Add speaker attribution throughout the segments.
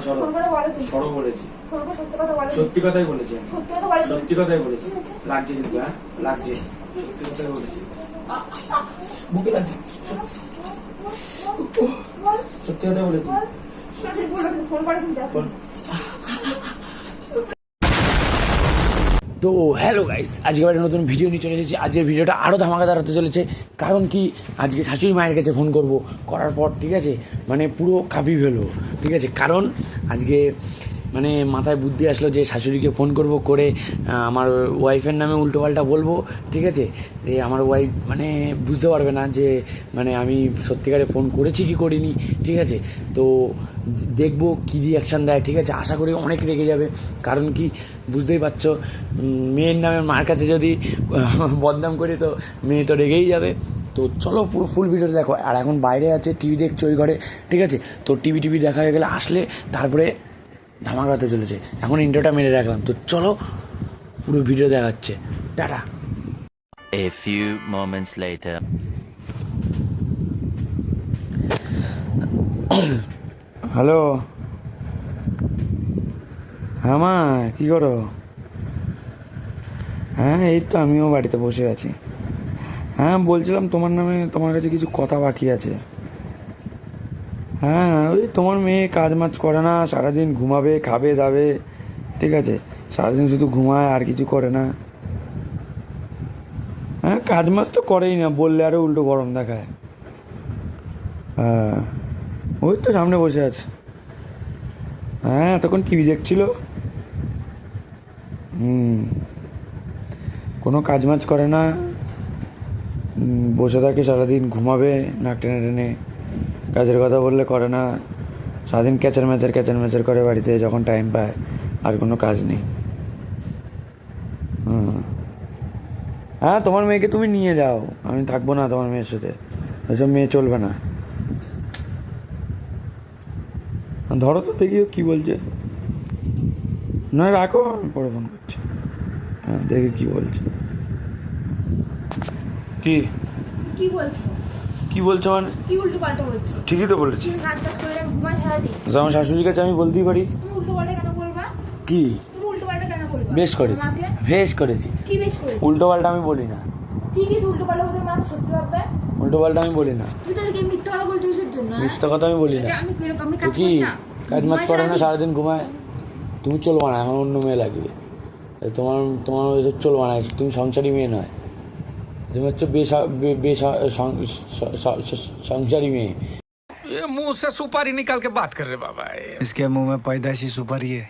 Speaker 1: সরো বলেছি, সত্যি কথাই বলেছি, সত্যি কথাই বলেছি। লাগছে কিন্তু, হ্যাঁ লাগছে, সত্যি কথাই বলেছি, বুকে লাগছে, সত্যি কথাই বলেছি। তো হ্যালো গাইস, আজকে একটা নতুন ভিডিও নিয়ে চলে এসেছি। আজকের ভিডিওটা আরও ধামাকাদার হতে চলেছে, কারণ কি আজকে শাশুড়ি মায়ের কাছে ফোন করার পর ঠিক আছে, মানে পুরো কাঁপি ফেলবো, ঠিক আছে। কারণ আজকে মানে মাথায় বুদ্ধি আসলো যে শাশুড়িকে ফোন করে আমার ওয়াইফের নামে উল্টোপাল্টা বলবো, ঠিক আছে। যে আমার ওয়াইফ মানে বুঝতে পারবে না যে মানে আমি সত্যিকারে ফোন করেছি কি করিনি, ঠিক আছে। তো দেখবো কী রিয়াকশান দেয়, ঠিক আছে। আশা করি অনেক রেগে যাবে, কারণ কি বুঝতেই পারছো, মেয়ের নামে মার কাছে যদি বদনাম করি তো মেয়ে তো রেগেই যাবে। তো চলো পুরো ফুল ভিডিও দেখো। আর এখন বাইরে আছে, টিভি দেখছো ওই ঘরে, ঠিক আছে। তো টিভি দেখা হয়ে গেলে আসলে তারপরে ধামাকাতে চলেছে। এখন ইন্ট্রোটা মেরে রাখলাম, তো চলো পুরো ভিডিও দেখাচ্ছে। Tata.
Speaker 2: A few moments later.
Speaker 1: Hello, হ্যাঁ মা, কী করো? হ্যাঁ এই তো আমিও বাড়িতে বসে আছি। হ্যাঁ বলছিলাম তোমার নামে, তোমার কাছে কিছু কথা বাকি আছে। হ্যাঁ ওই তোমার মেয়ে কাজ মাজ করে না, সারাদিন ঘুমাবে, খাবে দাবে, ঠিক আছে। সারাদিন শুধু ঘুমায় আর কিছু করে না। হ্যাঁ কাজ মাজ তো করেই না, বললে আরও উল্টো গরম দেখায়। হ্যাঁ ওই তো সামনে বসে আছে। হ্যাঁ তখন টিভি দেখছিল। কোনো কাজ মাজ করে না, বসে থাকে সারাদিন, ঘুমাবে নাক টেনে টেনে, কাজের কথা বললে করে না, সারাদিন ক্যাচার ম্যাচার করে বাড়িতে যখন টাইম পায়, আর কোনো কাজ নেই। হ্যাঁ তোমার মেয়েকে তুমি নিয়ে যাও, আমি থাকবো না তোমার মেয়ের সাথে, ওইসব মেয়ে চলবে না। ধরো তো দেখিও কী বলছে, নয় রাখো, আমি পরে ফোন করছি। হ্যাঁ দেখি কী বলছে। কি
Speaker 3: কি বলছো?
Speaker 1: কি বলছো মানে?
Speaker 3: কি উল্টো পাল্টা বলছো?
Speaker 1: ঠিকই তো বলেছি।
Speaker 3: তুমি কাজ করে আমি ঘুমাই সারা দিন।
Speaker 1: আমার শাশুড়ির কাছে আমি বলতেই পারি।
Speaker 3: তুমি উল্টো পাল্টা কেন বলবা?
Speaker 1: কি
Speaker 3: তুমি উল্টো পাল্টা কেন বলবা?
Speaker 1: বেশ করেছি, বেশ করেছি।
Speaker 3: কি বেশ করেছি?
Speaker 1: উল্টো পাল্টা আমি বলি না।
Speaker 3: ঠিকই তো উল্টো পাল্টা বলতে মানুষ সত্যি ভাববে।
Speaker 1: উল্টো পাল্টা আমি বলি না।
Speaker 3: তুমি তাহলে কি মিথ্যা কথা বলছো কিসের জন্য?
Speaker 1: মিথ্যা কথা আমি বলি না।
Speaker 3: আমি কিরকম, আমি কাজ
Speaker 1: কি
Speaker 3: করি না।
Speaker 1: কাজ মাজ করে না, সারাদিন ঘুমায়। তুমি চলবা না, এখন অন্য মেয়ে লাগবে। তোমার তোমার চলবা না, তুমি সংসারী মেয়ে নয়, তুমি হচ্ছে সংসারী মেয়ে।
Speaker 4: ये मुंह से सुपारी निकाल के बात कर रहे बाबा।
Speaker 5: इसके मुंह में पैदाइशी सुपारी है।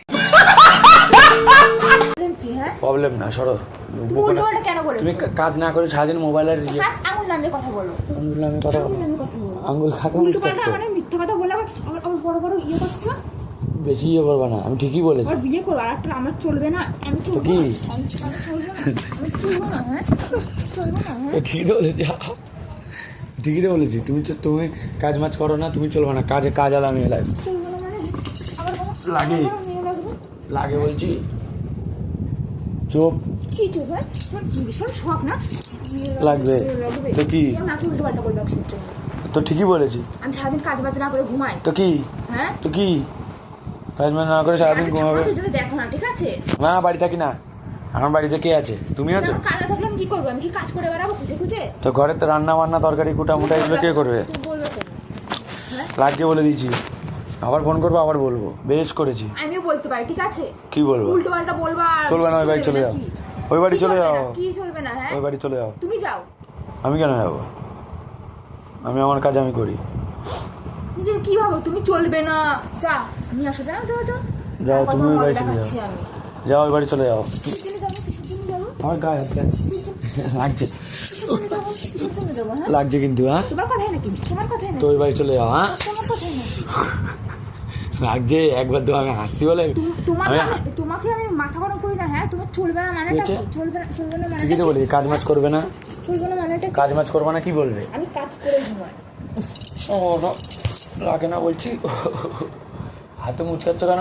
Speaker 3: প্রবলেম কি? হ্যাঁ
Speaker 1: প্রবলেম না, সরো।
Speaker 3: তুমি উল্টো পাল্টা কেন বলেছো?
Speaker 1: তুমি কাজ না করে সারাদিন মোবাইলের
Speaker 3: আঙুল নামিয়ে কথা বলো।
Speaker 1: আঙুল নামে কথা বলো। আঙুল খাকে
Speaker 3: উল্টো পাল্টা মানে মিথ্যা কথা বলে আবার বড় বড় ইয়ে করছো।
Speaker 1: বেশি ইয়ে করবা না, আমি ঠিকই বলেছি।
Speaker 3: আর বিয়ে করো, আর একটা আমার চলবে না, আমি চলবো
Speaker 1: কি?
Speaker 3: না, আমি চলবো না, হ্যাঁ চলবো না, হ্যাঁ
Speaker 1: ঠিকই তো বলেছি, ঠিকই তো বলেছি। তুমি কাজ মাজ করো না, তুমি চলবে না, কাজ আলামি লাগবে।
Speaker 3: চলবো না মানে আবার
Speaker 1: লাগে
Speaker 3: মেয়ে লাগবে,
Speaker 1: লাগে বলছি। চুপ।
Speaker 3: কি চুপ? হ্যাঁ ভীষণ শখ না
Speaker 1: লাগবে তো কি?
Speaker 3: না উল্টো পাল্টা বলবে একশো জন্য।
Speaker 1: তো ঠিকই বলেছি।
Speaker 3: আমি সারাদিন কাজ বাজ না করে ঘুমাই।
Speaker 1: তো কি?
Speaker 3: হ্যাঁ
Speaker 1: তো কি কাজ মাজ না করে সারাদিন ঘুমাবে?
Speaker 3: দেখো না, ঠিক আছে।
Speaker 1: না বাড়ি থাকি না, আমার বাড়িতে কে আছে? তুমি আছো।
Speaker 3: কাজ থাকলে আমি কি করবো? আমি কি কাজ করে বেড়াবো খুঁজে খুঁজে?
Speaker 1: তো ঘরে তো রান্না বান্না, তরকারি কুটা মুটা এগুলো কে করবে?
Speaker 3: তুমি বলবে কেন?
Speaker 1: লাগছে বলে দিচ্ছি, আবার ফোন করবো, আবার বলবো। বেশ করেছি।
Speaker 3: আমিও বলতে পারি, ঠিক আছে।
Speaker 1: কি বলবো?
Speaker 3: উল্টো পাল্টা বলবা।
Speaker 1: চলবে না, ওই বাড়ি চলে যাও, ওই বাড়ি চলে যাও।
Speaker 3: কি চলবে না? হ্যাঁ
Speaker 1: ওই বাড়ি চলে যাও।
Speaker 3: তুমি যাও।
Speaker 1: আমি কেন যাবো? আমি আমার কাজ আমি করি।
Speaker 3: নিজে কি ভাবো তুমি? চলবে না, যা নিয়ে আসো, যাও যাও যাও
Speaker 1: যাও, তুমি ওই বাড়ি চলে যাও।
Speaker 3: আমি
Speaker 1: যাও ওই বাড়ি চলে যাও।
Speaker 3: কিসের জন্য যাবো? কিসের জন্য যাবো?
Speaker 1: আমার গায়ে হাত দেন। লাগছে,
Speaker 3: কিসের জন্য যাবো? কিসের জন্য যাবো? হ্যাঁ
Speaker 1: লাগছে কিন্তু। হ্যাঁ
Speaker 3: তোমার কথাই নাকি? তোমার কথাই
Speaker 1: তো
Speaker 3: নাকি?
Speaker 1: ওই বাড়ি চলে যাও। হ্যাঁ
Speaker 3: তোমার কথাই নাকি?
Speaker 1: লাগছে একবার তো আমি হাসছি বলে।
Speaker 3: তোমাকে আমি মাথা গরম করি না। হ্যাঁ তোমার চলবে না মানেটা কি? চলবে না মানে
Speaker 1: ঠিকই তো বলি, কাজ মাজ করবে না।
Speaker 3: চলবে না মানেটা কি?
Speaker 1: কাজ মাজ করবে না কি বলবে?
Speaker 3: আমি কাজ করে ঘুমাই।
Speaker 1: ও লাগে না বলছি। হাতে মুছকাচ্ছ কেন?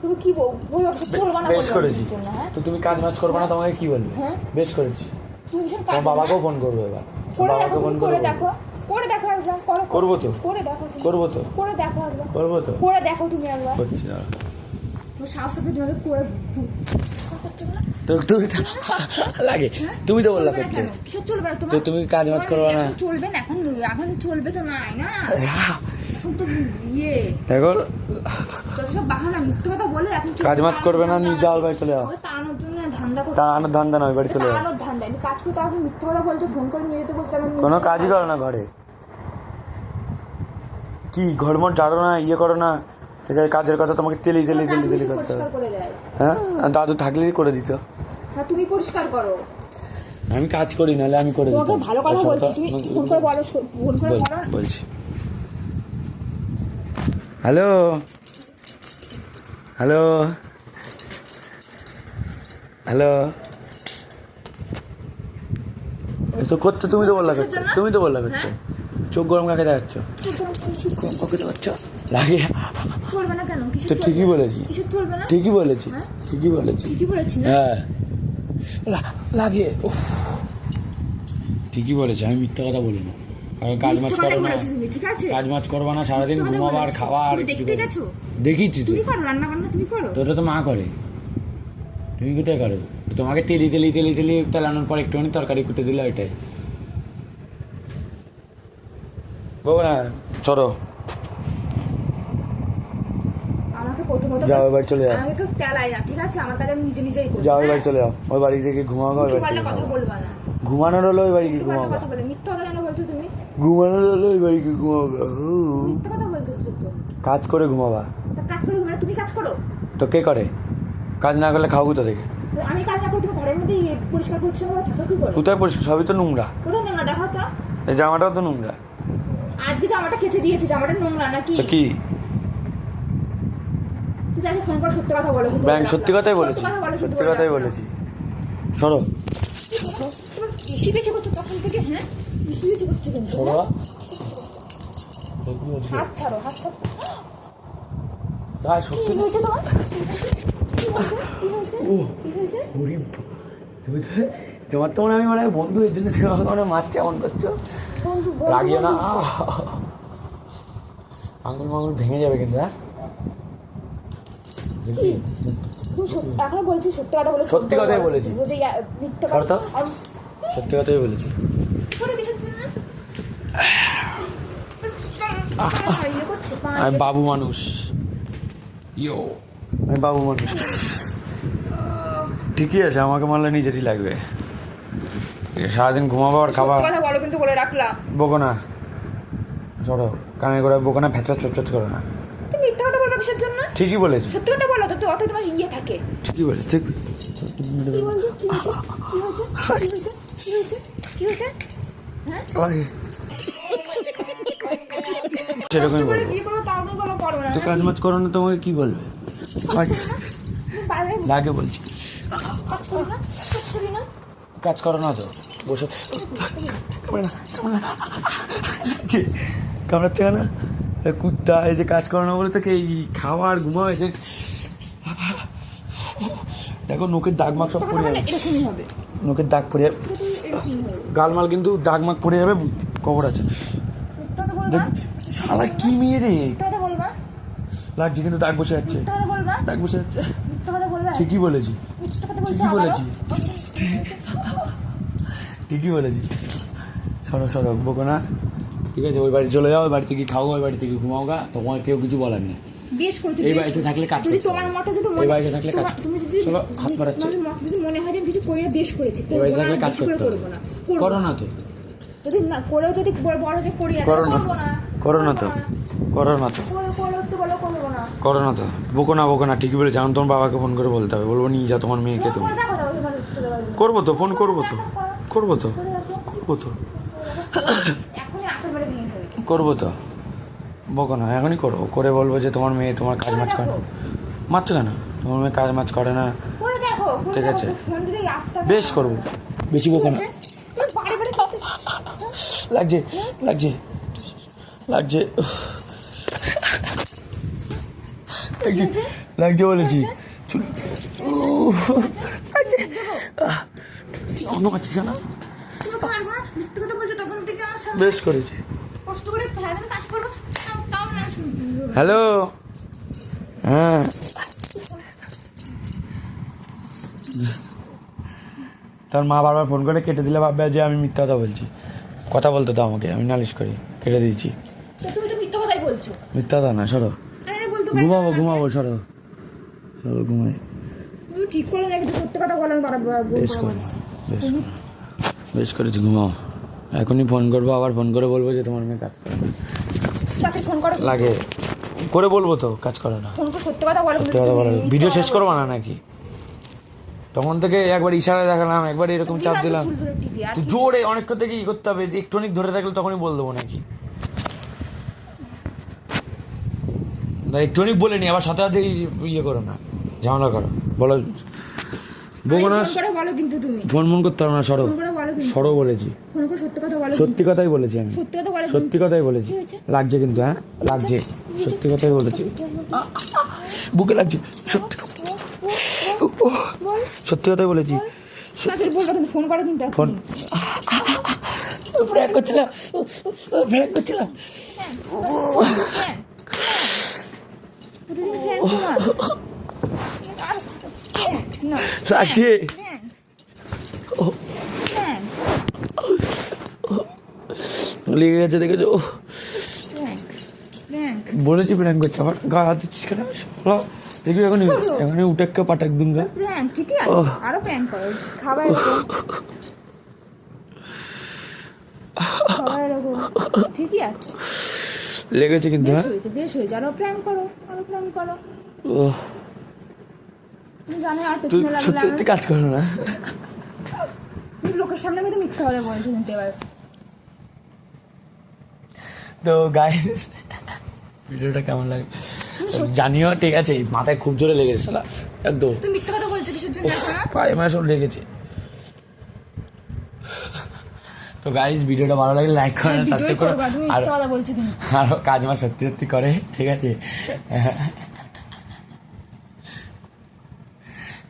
Speaker 3: তুমি কি বলবো? চলবে না
Speaker 1: বেশ করেছি।
Speaker 3: হ্যাঁ
Speaker 1: তো তুমি কাজ মাজ করবে না, তোমাকে কি বলবে?
Speaker 3: হ্যাঁ
Speaker 1: বেশ করেছি।
Speaker 3: তুমি ভীষণ
Speaker 1: তোমার
Speaker 3: কাজ
Speaker 1: বাবাকেও ফোন করবো এবার।
Speaker 3: করে
Speaker 1: বাবাকে
Speaker 3: দেখো,
Speaker 1: ফোন
Speaker 3: করে
Speaker 1: করে
Speaker 3: দেখো, করে দেখো একবার, করো,
Speaker 1: করবো তো।
Speaker 3: করে দেখো তুমি।
Speaker 1: করবো তো।
Speaker 3: করে দেখো একবার,
Speaker 1: করবো তো।
Speaker 3: করে দেখো তুমি একবার।
Speaker 1: করছি না।
Speaker 3: তো সাহস থাকলে তোমাকে করে করতে বলো।
Speaker 1: তো তুমি লাগে, তুমি তো বললা
Speaker 3: চলবে না
Speaker 1: করতে।
Speaker 3: কেন? কিসের চলবে না তোমার?
Speaker 1: তো তুমি কাজ বাজ করবে না?
Speaker 3: এখন চলবে না, এখন এখন চলবে তো নাই না, এখন তো ইয়ে
Speaker 1: দেখো
Speaker 3: যত সব বাহানা মিথ্যে কথা বলে এখন চলবে
Speaker 1: কাজ মাজ
Speaker 3: না।
Speaker 1: করবে না, নিয়ে যাও বাড়ি চলে যাও।
Speaker 3: ওকে তাড়ানোর জন্য ধান্দা করতে,
Speaker 1: তা আনো ধান্দা নয়, বাড়ি চলে যাও।
Speaker 3: তাড়ানোর ধান্দা। আমি কাজ করতে এখন মিথ্যে কথা বলছো, ফোন করে নিয়ে যেতে বলতে আমার
Speaker 1: কোনো কাজই করো না ঘরে, কি ঘরমর ঝাড়ো না, ইয়ে করো না, ঠিক আছে? কাজের কথা তোমাকে তেলি তেলি তেলি তেলি করতে
Speaker 3: পরিষ্কার
Speaker 1: হবে।
Speaker 3: করে দেয়।
Speaker 1: হ্যাঁ, আর দাদু থাকলেই করে দিত।
Speaker 3: হ্যাঁ তুমি পরিষ্কার করো।
Speaker 1: আমি কাজ করি, নাহলে আমি করে
Speaker 3: তোমাকে
Speaker 1: দিতাম।
Speaker 3: ভালো কথা বলছি, তুমি ফোন করে বলো, ফোন করে বলো।
Speaker 1: বলছি। হ্যালো হ্যালো হ্যালো, তো করতে তুমি তো বললা করতে, তুমি তো বললা করতে। চোখ গরম কাকে দেখাচ্ছ? চোখ গরম কাকে দেখাচ্ছ? লাগে
Speaker 3: চলবে না কেন? কিসের
Speaker 1: তো
Speaker 3: চলবে
Speaker 1: ঠিকই
Speaker 3: না?
Speaker 1: বলেছি,
Speaker 3: কিসের চলবে না?
Speaker 1: ঠিকই বলেছি,
Speaker 3: হ্যাঁ?
Speaker 1: ঠিকই বলেছি।
Speaker 3: ঠিকই বলেছি না?
Speaker 1: হ্যাঁ লাগে, উফ। ঠিকই বলেছি, আমি মিথ্যা কথা বলি না। আর কাজ মাছ
Speaker 3: মিথ্যে
Speaker 1: করো
Speaker 3: কথাই
Speaker 1: না,
Speaker 3: বলেছো তুমি, ঠিক আছে?
Speaker 1: কাজ মাছ করবা না, সারাদিন
Speaker 3: মিথ্যে কথা
Speaker 1: ঘুমাবার
Speaker 3: বলেছো।
Speaker 1: খাবার।
Speaker 3: তুমি দেখতে গেছো?
Speaker 1: দেখিছি তো,
Speaker 3: তুমি করো রান্না বান্না, তুমি করো।
Speaker 1: তোটা তো মা করে, তুমি কোথায় করো? তোমাকে তেলি তেলি তেলি তেলি তেলানোর পর একটুখানি তরকারি কুটে দিলে ওইটাই। বলো না, চলো
Speaker 3: আমাকে প্রথমত
Speaker 1: যাও, এবার চলে যাও।
Speaker 3: আমাকে কেউ তেলায় না, ঠিক আছে? আমার কাছে আমি নিজে নিজেই করি।
Speaker 1: যাও, ওই বাড়ি চলে যাও। ওই বাড়ি থেকে ঘুমাও, ওই বাড়ি
Speaker 3: পাল্টা
Speaker 1: থেকে
Speaker 3: কথা
Speaker 1: ঘুমাও।
Speaker 3: বলবা না।
Speaker 1: ঘুমানোর হলো ওই বাড়ি গিয়ে ঘুমাও।
Speaker 3: পাল্টা কথা বলে মিথ্যা কথা কেন বলছো তুমি?
Speaker 1: ঘুমানোর হলো ওই বাড়ি গিয়ে ঘুমাও।
Speaker 3: মিথ্যা কথা বলছো সত্য।
Speaker 1: কাজ করে ঘুমাবা।
Speaker 3: তা কাজ করে ঘুমানো, তুমি কাজ করো।
Speaker 1: তো কে করে? কাজ না করলে খাও কোথা থেকে?
Speaker 3: আমি কাজ না করে তুমি ঘরের মধ্যে পরিষ্কার পরিচ্ছন্ন করে থাকো কি করে?
Speaker 1: কোথায় পরিষ্কার? সবই তো নোংরা।
Speaker 3: কোথায় নোংরা দেখো তো?
Speaker 1: এই জামাটাও তো নোংরা।
Speaker 3: আজকে জামাটা কেচে দিয়েছে, জামাটা নোংরা নাকি?
Speaker 1: তো কি
Speaker 3: তুই তাকে ফোন করে সত্যি কথা বলো কিন্তু।
Speaker 1: ব্যাংক? সত্যি কথাই বলেছি, সত্যি কথাই বলেছি। সরো
Speaker 3: বেশি বেশি করছো তখন থেকে, হ্যাঁ বেশি বেশি করছো কিন্তু।
Speaker 1: সরো।
Speaker 3: হাত ছাড়ো, হাত ছাড়ো।
Speaker 1: তাই সত্যি
Speaker 3: কি হয়েছে তোমার? কি হয়েছে? কি হয়েছে?
Speaker 1: তোমার তো মনে হয় আমি মনে হয় বন্ধু, এর জন্য তুমি আমাকে মনে হয় মারছে, এমন করছো।
Speaker 3: বন্ধু
Speaker 1: লাগিও না,
Speaker 3: বন্ধু।
Speaker 1: আঙুল মাঙুল ভেঙে যাবে কিন্তু। হ্যাঁ
Speaker 3: কি? তুমি এখনো বলছি সত্যি কথা বলো।
Speaker 1: সত্যি কথাই বলেছি।
Speaker 3: যদি মিথ্যা
Speaker 1: ছাড়ো তো।
Speaker 3: কথা
Speaker 1: সত্যি কথাই বলেছি।
Speaker 3: করে কিসের জন্য? ইয়ে করছে,
Speaker 1: আমি বাবু মানুষ, ইয়ো আমি বাবু মানুষ। ঠিকই আছে, আমাকে মারলে নিজেরই লাগবে। সারাদিন ঘুমাবো আর খাবার।
Speaker 3: সত্যি কথা বলো কিন্তু, বলে রাখলাম।
Speaker 1: বকো না, সরো। কানে করে বকো না, ফ্যাচড়াচ ফ্যাচড়াচ করো না।
Speaker 3: তুমি মিথ্যা কথা বলবে কিসের জন্য?
Speaker 1: ঠিকই বলেছি,
Speaker 3: সত্যি কথা বলো তো, অত তোমার ইয়ে থাকে।
Speaker 1: ঠিকই বলেছি। ঠিক
Speaker 3: কি বলছো? কি হয়েছে? কি হয়েছে? কি হয়েছে? কি হয়েছে? কি হয়েছে? হ্যাঁ
Speaker 1: লাগে সেরকমই
Speaker 3: বলে
Speaker 1: বলবো।
Speaker 3: কি করবো তাও তুমি বলো করো না।
Speaker 1: তো কাজ মাজ করো না, তোমাকে কি বলবে? লাগে,
Speaker 3: তুমি পারবে না?
Speaker 1: লাগে বলছি।
Speaker 3: কাজ করি না, কাজ করি না।
Speaker 1: কাজ করো না তো, বসে কামড়াচ্ছে কেন? কুত্তা এই যে কাজ করো না বলে তোকে এই খাওয়ার ঘুমাও এসে দেখো নোকের দাগ মাগ সব পড়ে
Speaker 3: মানে
Speaker 1: যাবে,
Speaker 3: এরকমই হবে,
Speaker 1: নোকের দাগ পড়ে যাবে,
Speaker 3: এরকমই হবে।
Speaker 1: গালমাল কিন্তু দাগ মাগ পড়ে যাবে, খবর আছে।
Speaker 3: মিথ্যা কথা বলবা?
Speaker 1: শালা কি মেয়ে রে,
Speaker 3: মিথ্যা কথা বলবা?
Speaker 1: লাগছে কিন্তু দাগ বসে যাচ্ছে,
Speaker 3: মিথ্যা কথা বলবা?
Speaker 1: দাগ বসে যাচ্ছে।
Speaker 3: মিথ্যা কথা বলবা?
Speaker 1: ঠিকই বলেছি,
Speaker 3: মিথ্যা কথা বলছো
Speaker 1: ঠিকই
Speaker 3: আবারও?
Speaker 1: বলেছি, ঠিকই বলেছি। সরো সরো, বকো না, ঠিক আছে? ওই বাড়ি চলে যাও, ওই বাড়ি থেকে খাও, ওই বাড়ি থেকে ঘুমাও গা, তোমার কেউ কিছু বলার নেই।
Speaker 3: বেশ করে তুমি
Speaker 1: এই বাড়িতে থাকলে কাজ
Speaker 3: যদি
Speaker 1: করতে
Speaker 3: তোমার
Speaker 1: হবে।
Speaker 3: মতে যদি
Speaker 1: এই
Speaker 3: মনে
Speaker 1: বাড়িতে থাকলে কাজ
Speaker 3: তুমি যদি
Speaker 1: চলো, হাত বাড়াচ্ছি।
Speaker 3: তোমার মতে যদি মনে হয় যে আমি কিছু করি না, বেশ করেছি,
Speaker 1: এই বাড়িতে থাকলে কাজ
Speaker 3: বেশি করে
Speaker 1: করতে হবে।
Speaker 3: করবো না,
Speaker 1: করো না তো,
Speaker 3: যদি না করেও যদি বড় যে করি না,
Speaker 1: করো না তো,
Speaker 3: করবো না,
Speaker 1: করো না তো, করো না তো,
Speaker 3: করো তো বলো করবো না।
Speaker 1: করো না তো, বকো না, বকো না, ঠিকই বলে যেমন তোমার বাবাকে ফোন করে বলতে হবে, বলবো নিয়ে যা তোমার মেয়েকে। তুমি
Speaker 3: করে দেখো, দাও এবার উত্তর দেওয়ার জন্য।
Speaker 1: করবো তো, ফোন করবো তো, করবো তো,
Speaker 3: করে দেখো,
Speaker 1: করবো তো,
Speaker 3: এখনই আচার বাড়ি ভেঙে ফেলবে।
Speaker 1: করবো তো, বকো না, এখনই করবো, করে বলবো যে তোমার মেয়ে তোমার কাজ মাছ করে না। মারছো কেন? তোমার মেয়ে কাজ মাছ করে না।
Speaker 3: করে দেখো, করে
Speaker 1: ঠিক
Speaker 3: দেখো,
Speaker 1: আছে।
Speaker 3: ফোন যদি আসতে থাকে
Speaker 1: বেশ করবো, বেশি বকো না।
Speaker 3: তুমি বাড়ি বাড়ি করতে
Speaker 1: লাগছে, লাগছে, লাগছে, লাগছে, লাগছে বলেছি। চুল অন্য পাচ্ছিস না,
Speaker 3: তুমি তো মারবো না, মিথ্যে কথা বলছো তখন থেকে আমার সামনে।
Speaker 1: বেশ করেছি।
Speaker 3: কষ্ট করে সারাদিন কাজ করবো তাও না শুনতে হবে।
Speaker 1: হ্যালো, হ্যাঁ তোর মা বারবার ফোন করে কেটে দিলে ভাববে যে আমি মিথ্যা কথা বলছি। কথা বলতে দাও আমাকে, আমি নালিশ করি, কেটে দিয়েছি।
Speaker 3: তো তুমি তো মিথ্যা কথাই বলছো।
Speaker 1: মিথ্যা কথা না, সরো,
Speaker 3: আমি না বলতে পারি
Speaker 1: ঘুমাবো
Speaker 3: না।
Speaker 1: ঘুমাবো, সরো সরো ঘুমাই।
Speaker 3: তুমি ঠিক করে না, কিন্তু সত্যি কথা বলো, আমি
Speaker 1: বেশ করে বেশ করেছি, ঘুমাও। এখনই ফোন করবো, আবার ফোন করে বলবো যে তোমার মেয়ে কাজ করে না।
Speaker 3: তাকে ফোন করো,
Speaker 1: লাগে করে বলবো তো কাজ করে না।
Speaker 3: ফোন করে সত্যি কথা বলো।
Speaker 1: সত্যি কথা বলো, ভিডিও শেষ করবো না নাকি? তখন থেকে একবার ইশারা দেখালাম, একবার এরকম চাপ দিলাম, তো জোরে অনেকক্ষণ থেকে ই করতে হবে, একটু অনেক ধরে রাখলে তখনই বল দেবো নাকি? না একটু অনেক বলে নি, আবার সাথে সাথে ইয়ে করো না, ঝামেলা করো, বলো বলবো না।
Speaker 3: বলো কিন্তু তুমি
Speaker 1: ফোন মন করতে হবে না, সরো
Speaker 3: ফোন করে বলো কিন্তু।
Speaker 1: সরো বলেছি,
Speaker 3: ফোন করে সত্যি কথা বলো।
Speaker 1: সত্যি কথাই বলেছি আমি,
Speaker 3: সত্যি কথা বলো।
Speaker 1: সত্যি কথাই বলেছি।
Speaker 3: কি হয়েছে?
Speaker 1: লাগছে কিন্তু, হ্যাঁ লাগছে, সত্যি কথাই বলেছি, বুকে লাগছে, সত্যি সত্যি কথাই বলেছি।
Speaker 3: তাড়াতাড়ি বলবো, তুমি ফোন করো কিন্তু
Speaker 1: ফোন
Speaker 3: এখনই।
Speaker 1: প্র্যাঙ্ক করছিলাম, প্র্যাঙ্ক করছিলাম।
Speaker 3: হ্যাঁ। প্রতিদিন prank তোমার। আর prank, না,
Speaker 1: লাগছে,
Speaker 3: prank,
Speaker 1: ও
Speaker 3: prank,
Speaker 1: লেগে গেছে, দেখেছো?
Speaker 3: prank, prank।
Speaker 1: বলেছি প্র্যাঙ্ক করছে, আবার গা হাত দিচ্ছিস কেন? দেখবি এখন এখানে উঠে পাটাক দুঙ্গা।
Speaker 3: Prank, ঠিকই আছে।
Speaker 1: ওহ।
Speaker 3: আরো prank করো, খাবার এরকম। খাবার এরকম, ঠিকই আছে।
Speaker 1: লেগেছে কিন্তু,
Speaker 3: বেশ
Speaker 1: হ্যাঁ
Speaker 3: হয়েছে, বেশ হয়েছে। আরো prank করো, আরো prank করো।
Speaker 1: ওহ,
Speaker 3: তুমি জানো আর
Speaker 1: তুই
Speaker 3: পেছনে লাগলে
Speaker 1: সত্যি সত্যি কাজ করো না।
Speaker 3: তুমি লোকের সামনে কিন্তু মিথ্যা কথা বলছো কিন্তু এবার।
Speaker 1: তো গাইস, ভিডিওটা কেমন লাগে জানিও, ঠিক আছে? মাথায় খুব জোরে লেগেছে না একদম,
Speaker 3: তুমি মিথ্যা কথা বলছো কিসের জন্য এখন?
Speaker 1: পায়ে মায়ে সব লেগেছে। তো গাইস, ভিডিওটা ভালো লাগলে লাইক করো, সাবস্ক্রাইব করো,
Speaker 3: তুমি
Speaker 1: আর
Speaker 3: মিথ্যা কথা বলছো কিন্তু।
Speaker 1: আরো কাজ মা সত্যি সত্যি করে, ঠিক আছে?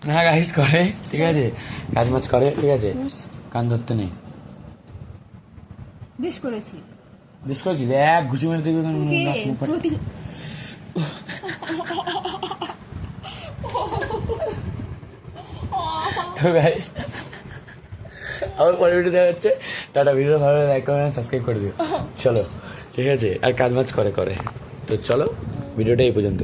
Speaker 1: না গাইস করে, ঠিক আছে, কাজ মাছ করে, ঠিক আছে, কান ধরতে নেই।
Speaker 3: বেশ করেছি।
Speaker 1: বেশ করেছি, এক ঘুষি মেরে দেখবি তো গাইস, আবার পরে ভিডিও দেখা যাচ্ছে। টাটা, ভিডিও ভালো লাইক করে সাবস্ক্রাইব করে দিও, চলো, ঠিক আছে? আর কাজ মাছ করে, তো চলো, ভিডিওটা এই পর্যন্ত।